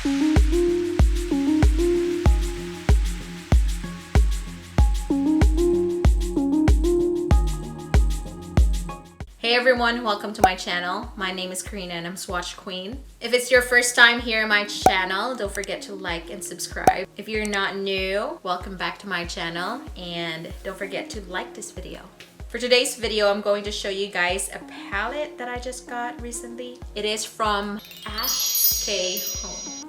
Hey everyone, welcome to my channel. My name is Karina and I'm Swatch Queen. If it's your first time here on my channel, don't forget to like and subscribe. If you're not new, welcome back to my channel and don't forget to like this video. For today's video, I'm going to show you guys a palette that I just got recently. It is from HOLM.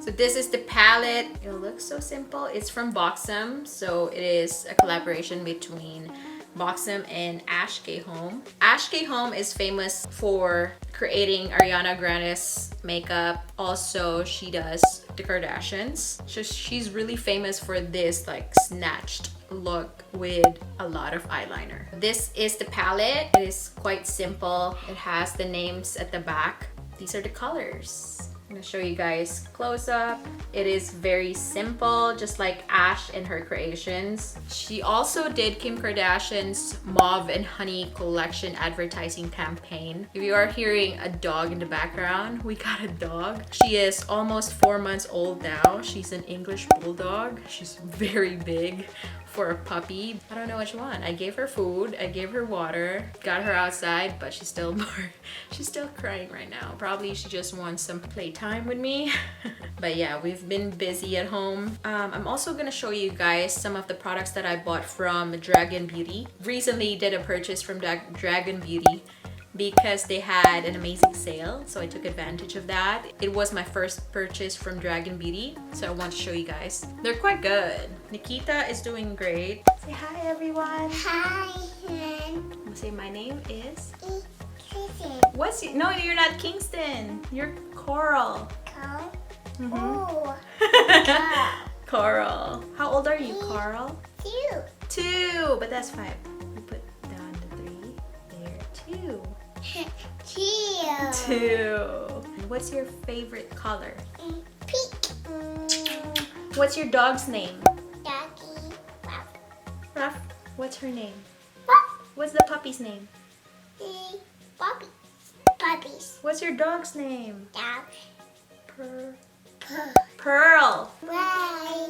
So this is the palette. It looks so simple. It's from Buxom. So it is a collaboration between Buxom and HOLM. HOLM is famous for creating Ariana Grande's makeup. Also, she does the Kardashians. So she's really famous for this like snatched look with a lot of eyeliner. This is the palette. It is quite simple. It has the names at the back. These are the colors. I'm gonna show you guys close up. It is very simple, just like Ash and her creations. She also did Kim Kardashian's Mauve and Honey collection advertising campaign. If you are hearing a dog in the background, we got a dog. She is almost 4 months old now. She's an English bulldog. She's very big for a puppy. I don't know which one. I gave her food, I gave her water, got her outside, but she's still bored. She's still crying right now. Probably she just wants some playtime with me. But yeah, we've been busy at home. I'm also gonna show you guys some of the products that I bought from Dragun Beauty. Recently did a purchase from Dragun Beauty because they had an amazing sale, so I took advantage of that. It was my first purchase from Dragun Beauty, so I want to show you guys. They're quite good. Nikita is doing great. Say hi everyone. Hi. Say my name is? Kingston. What's your, no, you're not Kingston. You're Coral. Coral. Mhm. Oh. Coral. How old are you, Coral? 2. 2, but that's 5. We put down the 3. There, 2. 2. 2. What's your favorite color? Pink. What's your dog's name? Doggy. Ruff. Ruff. What's her name? Ruff. What's the puppy's name? Bobby. Puppies. What's your dog's name? Dog. Pearl. Bye.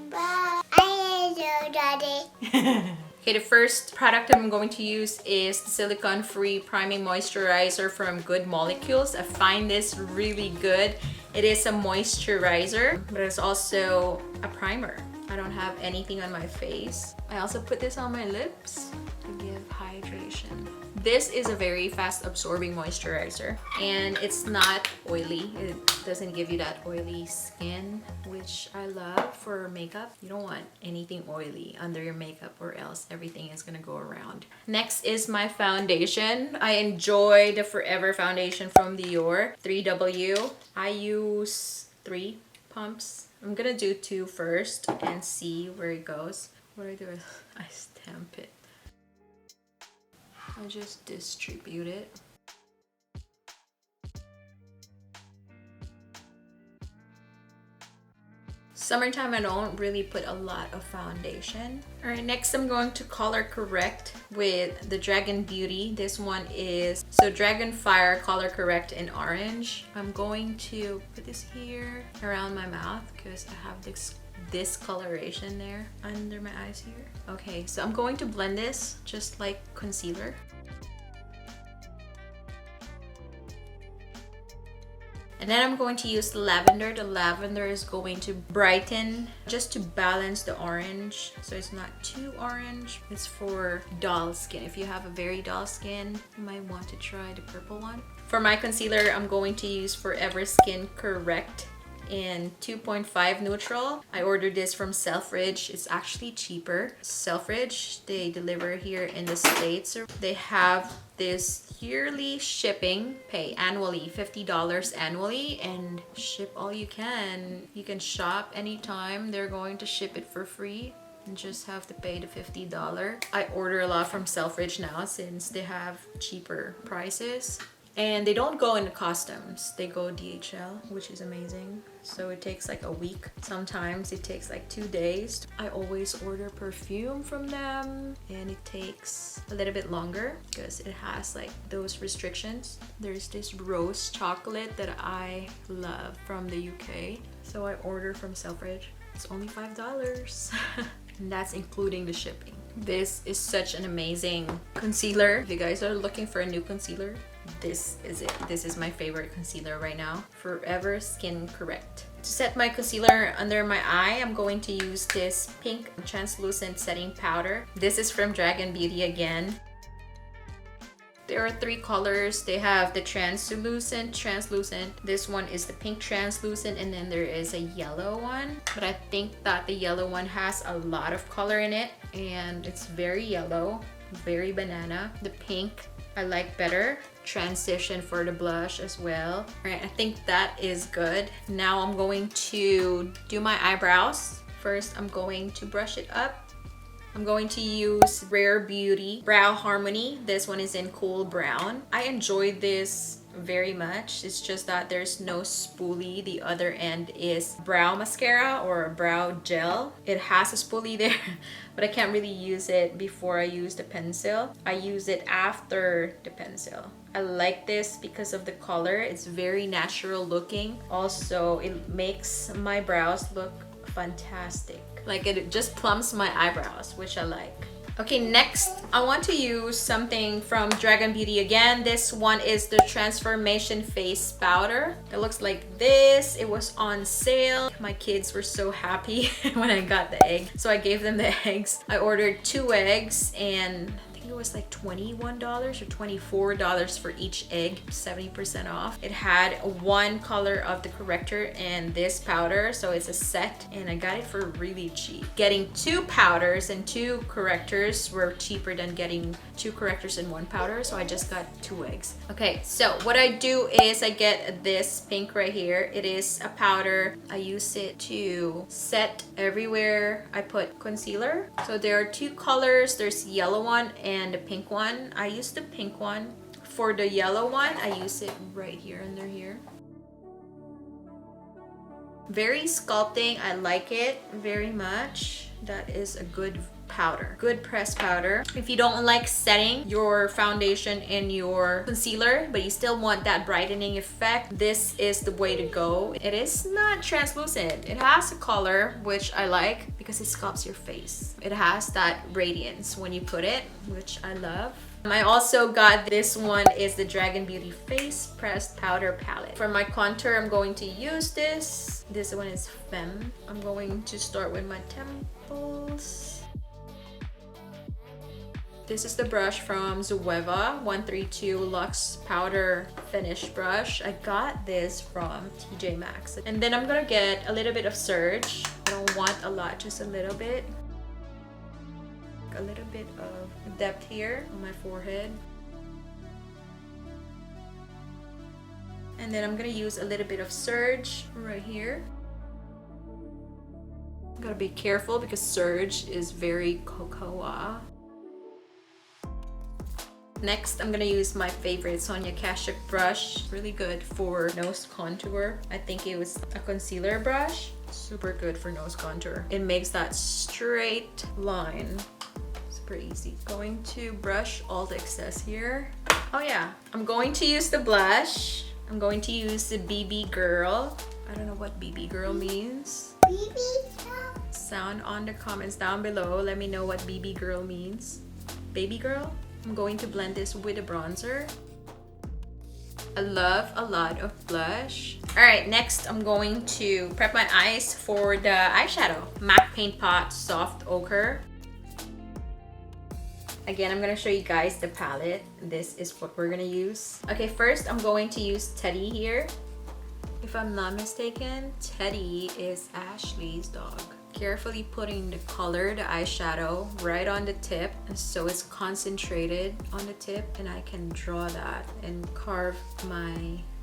Bye. I love Daddy. Okay, the first product I'm going to use is the silicone-free priming moisturizer from Good Molecules. I find this really good. It is a moisturizer, but it's also a primer. I don't have anything on my face. I also put this on my lips to give hydration. This is a very fast absorbing moisturizer and it's not oily. It doesn't give you that oily skin, which I love for makeup. You don't want anything oily under your makeup or else everything is gonna go around. Next is my foundation. I enjoy the Forever foundation from Dior 3W. I use 3 pumps. I'm gonna do 2 first and see where it goes. What I do is I stamp it. I just distribute it. Summertime, I don't really put a lot of foundation. All right, next I'm going to color correct with the Dragun Beauty. This one is, so Dragon Fire Color Correct in orange. I'm going to put this here around my mouth because I have this discoloration there under my eyes here. Okay, so I'm going to blend this just like concealer. And then I'm going to use the lavender. The lavender is going to brighten just to balance the orange. So it's not too orange. It's for dull skin. If you have a very dull skin, you might want to try the purple one. For my concealer, I'm going to use Forever Skin Correct in 2.5 neutral. I ordered this from Selfridge. It's actually cheaper. Selfridge, they deliver here in the States. They have this yearly shipping, pay annually $50 annually and ship all you can. You can shop anytime. They're going to ship it for free and just have to pay the $50. I order a lot from Selfridge now since they have cheaper prices. And they don't go in customs, they go DHL, which is amazing. So it takes like a week. Sometimes it takes like 2 days. I always order perfume from them and it takes a little bit longer because it has like those restrictions. There's this rose chocolate that I love from the UK. So I order from Selfridge. It's only $5. And that's including the shipping. This is such an amazing concealer. If you guys are looking for a new concealer, this is it. This is my favorite concealer right now. Forever Skin Correct. To set my concealer under my eye, I'm going to use this pink translucent setting powder. This is from Dragun Beauty again. There are 3 colors. They have the translucent. This one is the pink translucent, and then there is a yellow one. But I think that the yellow one has a lot of color in it, and it's very yellow, very banana. The pink I like better. Transition for the blush as well. All right, I think that is good. Now I'm going to do my eyebrows. First, I'm going to brush it up. I'm going to use Rare Beauty Brow Harmony. This one is in cool brown. I enjoyed this very much. It's just that there's no spoolie. The other end is brow mascara or brow gel. It has a spoolie there, but I can't really use it before I use the pencil. I use it after the pencil. I like this because of the color. It's very natural looking. Also, it makes my brows look fantastic. Like it just plumps my eyebrows, which I like. Okay, next I want to use something from Dragun Beauty again. This one is the Transformation Face Powder. It looks like this. It was on sale. My kids were so happy when I got the egg. So I gave them the eggs. I ordered 2 eggs and it was like $21 or $24 for each egg, 70% off. It had 1 color of the corrector and this powder, so it's a set, and I got it for really cheap. Getting 2 powders and 2 correctors were cheaper than getting 2 correctors and 1 powder, so I just got 2 eggs. Okay, so what I do is I get this pink right here. It is a powder. I use it to set everywhere I put concealer. So there are 2 colors. There's yellow one and the pink one. I use the pink one. For the yellow one, I use it right here under here. Very sculpting. I like it very much. That is a good powder, good pressed powder. If you don't like setting your foundation in your concealer but you still want that brightening effect, this is the way to go. It is not translucent. It has a color, which I like because it sculpts your face. It has that radiance when you put it, which I love. I also got this one is the Dragun Beauty Face Pressed Powder Palette. For my contour, I'm going to use this. This one is Femme. I'm going to start with my temples. This is the brush from Zoeva 132 Luxe Powder Finish Brush. I got this from TJ Maxx. And then I'm gonna get a little bit of Surge. I don't want a lot, just a little bit. A little bit of depth here on my forehead. And then I'm gonna use a little bit of Surge right here. Gotta be careful because Surge is very cocoa. Next, I'm gonna use my favorite Sonia Kashuk brush. Really good for nose contour. I think it was a concealer brush. Super good for nose contour. It makes that straight line. Super easy. Going to brush all the excess here. Oh yeah, I'm going to use the blush. I'm going to use the BB Girl. I don't know what BB Girl means. BB? Sound on the comments down below. Let me know what BB Girl means. Baby Girl? I'm going to blend this with a bronzer. I love a lot of blush. All right, next I'm going to prep my eyes for the eyeshadow. MAC Paint Pot Soft Ochre. Again, I'm gonna show you guys the palette. This is what we're gonna use. Okay, first I'm going to use Teddy here. If I'm not mistaken, Teddy is Ashley's dog. Carefully putting the color, the eyeshadow, right on the tip, and so it's concentrated on the tip, and I can draw that and carve my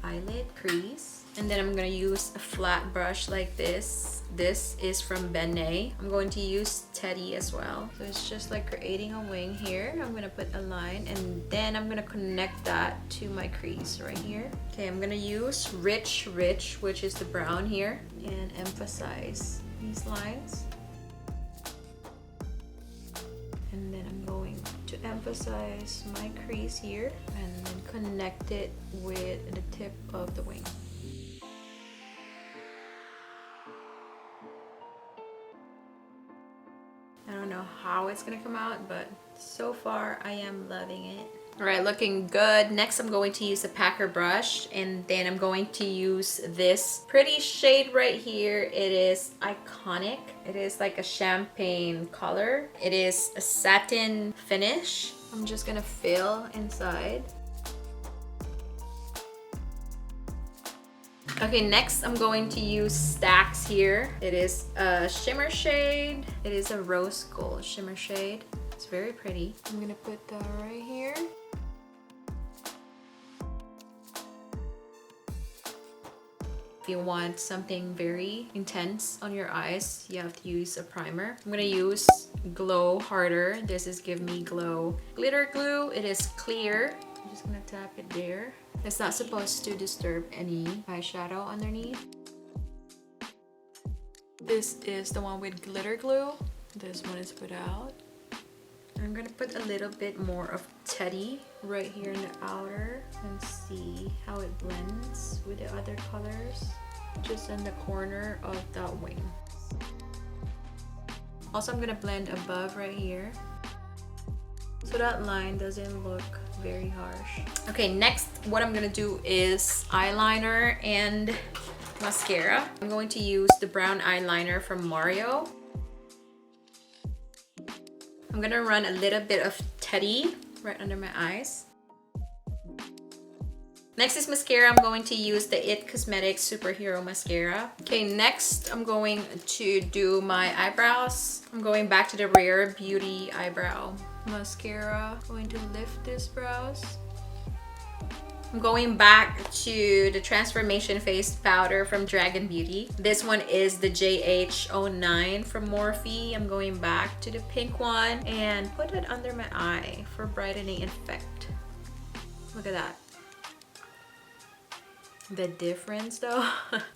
eyelid crease. And then I'm gonna use a flat brush like this. This is from Benet. I'm going to use Teddy as well. So it's just like creating a wing here. I'm gonna put a line and then I'm gonna connect that to my crease right here. Okay, I'm gonna use Rich, which is the brown here, and emphasize these lines. And then I'm going to emphasize my crease here and then connect it with the tip of the wing. I don't know how it's gonna come out, but so far I am loving it. All right, looking good. Next, I'm going to use a packer brush, and then I'm going to use this pretty shade right here. It is Iconic. It is like a champagne color. It is a satin finish. I'm just gonna fill inside. Okay, next I'm going to use Stacks here. It is a shimmer shade. It is a rose gold shimmer shade. It's very pretty. I'm gonna put that right here. If you want something very intense on your eyes, you have to use a primer. I'm gonna use Glow Harder. This is Give Me Glow glitter glue. It is clear. I'm just gonna tap it there. It's not supposed to disturb any eyeshadow underneath. This is the one with glitter glue. This one is without. I'm gonna put a little bit more of Teddy right here in the outer and see how it blends with the other colors just in the corner of that wing. Also, I'm gonna blend above right here so that line doesn't look very harsh. Okay, next what I'm gonna do is eyeliner and mascara. I'm going to use the brown eyeliner from Mario. I'm gonna run a little bit of Teddy right under my eyes. Next is mascara. I'm going to use the IT Cosmetics Superhero Mascara. Okay, next I'm going to do my eyebrows. I'm going back to the Rare Beauty Eyebrow Mascara. I'm going to lift these brows. I'm going back to the Transformation Face Powder from Dragun Beauty. This one is the JH09 from Morphe. I'm going back to the pink one and put it under my eye for brightening effect. Look at that. The difference though.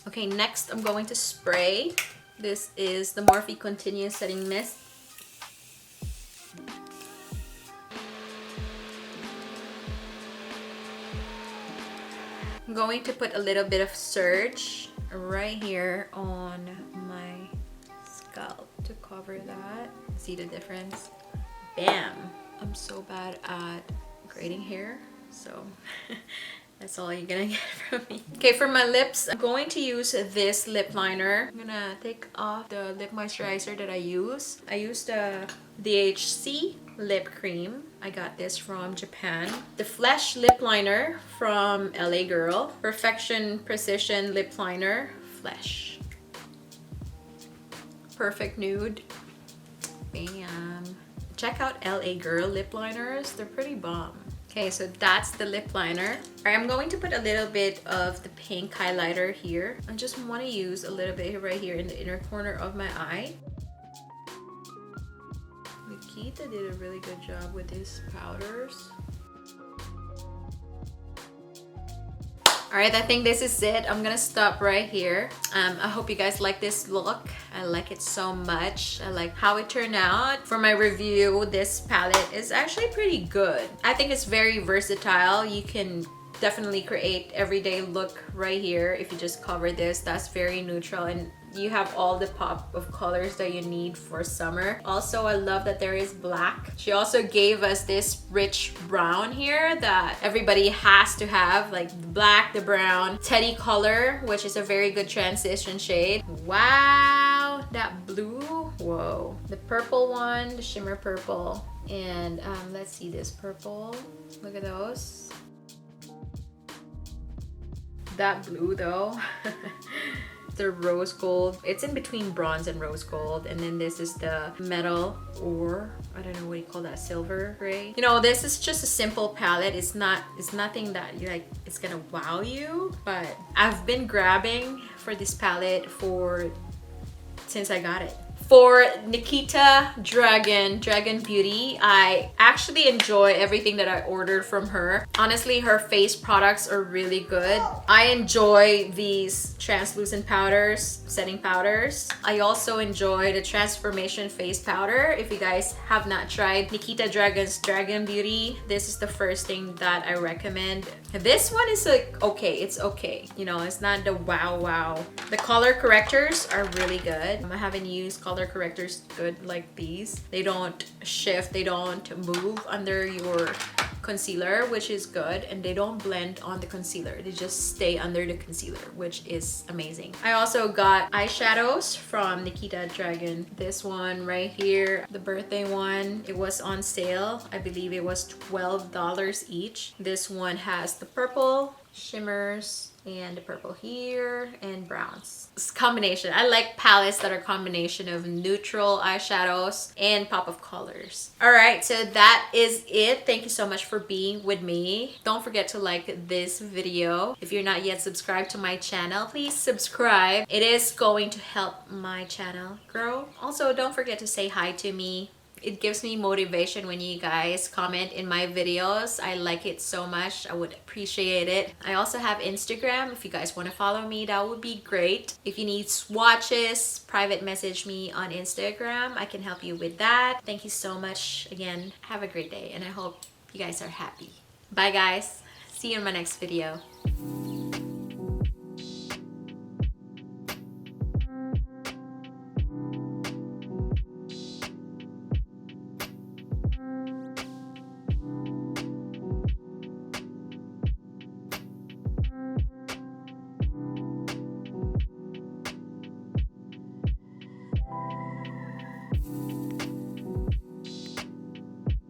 Okay, next I'm going to spray. This is the Morphe Continuous Setting Mist. I'm going to put a little bit of Surge right here on my scalp to cover that. See the difference? Bam! I'm so bad at grading hair, so that's all you're gonna get from me. Okay, for my lips, I'm going to use this lip liner. I'm gonna take off the lip moisturizer that I use. I used the DHC lip cream. I got this from Japan. The Flesh lip liner from LA Girl. Perfection Precision lip liner, Flesh. Perfect Nude. Bam. Check out LA Girl lip liners. They're pretty bomb. Okay, so that's the lip liner. All right, I'm going to put a little bit of the pink highlighter here. I just want to use a little bit right here in the inner corner of my eye. Nikita did a really good job with his powders. All right, I think this is it. I'm gonna stop right here. I hope you guys like this look. I like it so much. I like how it turned out. For my review, this palette is actually pretty good. I think it's very versatile. You can definitely create everyday look right here if you just cover this. That's very neutral and you have all the pop of colors that you need for summer. Also, I love that there is black. She also gave us this rich brown here that everybody has to have, like the black, the brown, Teddy color, which is a very good transition shade. Wow, that blue, whoa. The purple one, the shimmer purple, and let's see this purple. Look at those. That blue though. the rose gold. It's in between bronze and rose gold. And then this is the metal, or I don't know what you call that, silver gray. You know, this is just a simple palette. It's nothing that you like, it's gonna wow you. But I've been grabbing for this palette since I got it. For Nikita Dragun Beauty, I actually enjoy everything that I ordered from her. Honestly, her face products are really good. I enjoy these translucent powders, setting powders. I also enjoy the transformation face powder. If you guys have not tried Nikita Dragun's Dragun Beauty, this is the first thing that I recommend. This one is like, okay, it's okay. You know, it's not the wow. The color correctors are really good. I haven't used color correctors good like these. They don't shift, they don't move under your concealer, which is good, and they don't blend on the concealer. They just stay under the concealer, which is amazing. I also got eyeshadows from Nikita Dragun. This one right here, the birthday one, it was on sale. I believe it was $12 each. This one has the purple, shimmers, and the purple here, and browns. It's combination. I like palettes that are combination of neutral eyeshadows and pop of colors. All right, so that is it. Thank you so much for being with me. Don't forget to like this video. If you're not yet subscribed to my channel, please subscribe. It is going to help my channel grow. Also, don't forget to say hi to me. It gives me motivation when you guys comment in my videos. I like it so much. I would appreciate it. I also have Instagram. If you guys want to follow me, that would be great. If you need swatches, private message me on Instagram. I can help you with that. Thank you so much. Again, have a great day, and I hope you guys are happy. Bye guys. See you in my next video.